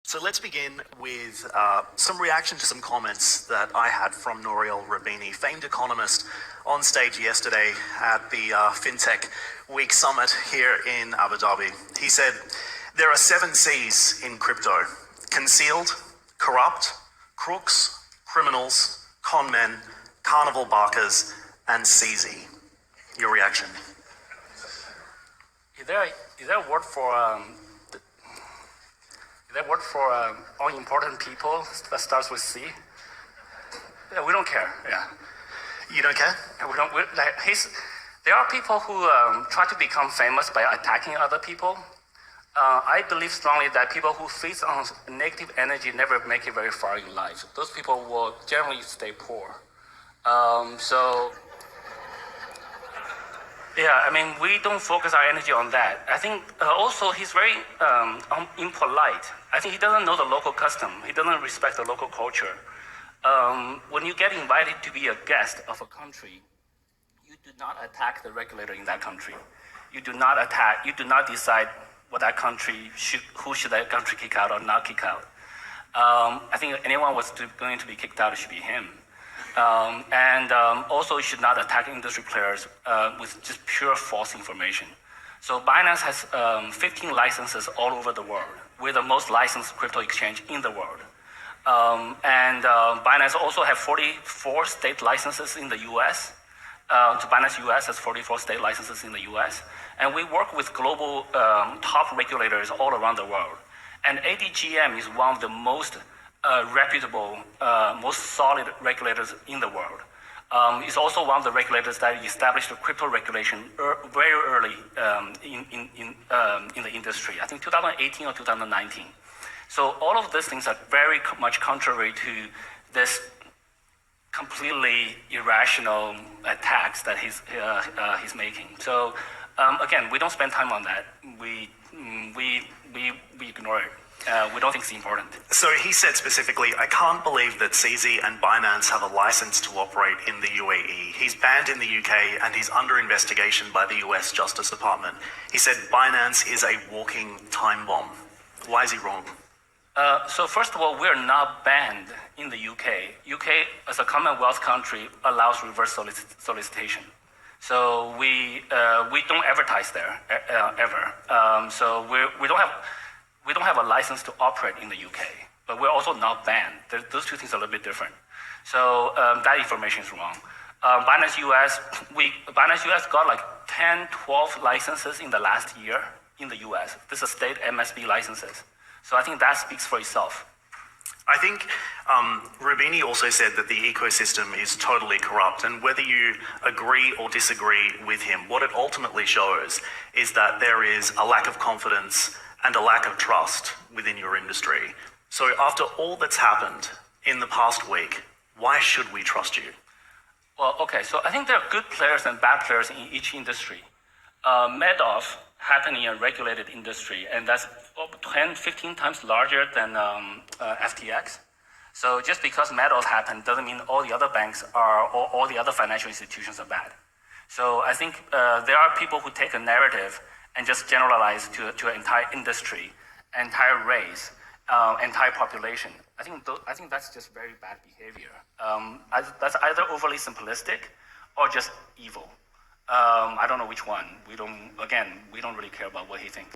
So let's begin with some reaction to some comments that I had from Nouriel Roubini, famed economist, on stage yesterday at the FinTech Week Summit here in Abu Dhabi. He said, there are 7 C's in crypto: concealed, corrupt, crooks, criminals, con men, carnival barkers, and CZ. Your reaction? Is there a word for all important people that starts with C? Yeah, we don't care. Yeah. You don't care? And we don't. There are people who try to become famous by attacking other people. I believe strongly that people who feed on negative energy never make it very far in life. Those people will generally stay poor. Yeah, I mean, we don't focus our energy on that. I think also he's very impolite. I think he doesn't know the local custom. He doesn't respect the local culture. When you get invited to be a guest of a country, you do not attack the regulator in that country. You do not decide what that country who should that country kick out or not kick out. I think anyone was going to be kicked out, it should be him. Also, you should not attack industry players with just pure false information. So Binance has 15 licenses all over the world. We're the most licensed crypto exchange in the world. Binance also have 44 state licenses in the US. Binance US has 44 state licenses in the US. And we work with global top regulators all around the world. And ADGM is one of the most reputable, most solid regulators in the world. It's also one of the regulators that established the crypto regulation very early in the industry. I think 2018 or 2019. So all of these things are very much contrary to this completely irrational attacks that he's making. So again, we don't spend time on that. We ignore it. We don't think it's important. So he said specifically, I can't believe that CZ and Binance have a license to operate in the UAE. He's banned in the UK and he's under investigation by the US Justice Department. He said Binance is a walking time bomb. Why is he wrong? So first of all, we're not banned in the UK. UK, as a Commonwealth country, allows reverse solicitation. So we don't advertise there ever. So we don't have a license to operate in the UK, but we're also not banned. Those two things are a little bit different. So that information is wrong. Binance US got like 10, 12 licenses in the last year in the US. This is state MSB licenses. So I think that speaks for itself. I think Roubini also said that the ecosystem is totally corrupt, and whether you agree or disagree with him, what it ultimately shows is that there is a lack of confidence and a lack of trust within your industry. So after all that's happened in the past week, why should we trust you? Well, okay, so I think there are good players and bad players in each industry. Madoff happened in a regulated industry, and that's 10, 15 times larger than FTX. So just because Madoff happened doesn't mean all the other banks or all the other financial institutions are bad. So I think there are people who take a narrative and just generalize to an entire industry, entire race, entire population. I think that's just very bad behavior. That's either overly simplistic or just evil. I don't know which one. We don't really care about what he thinks.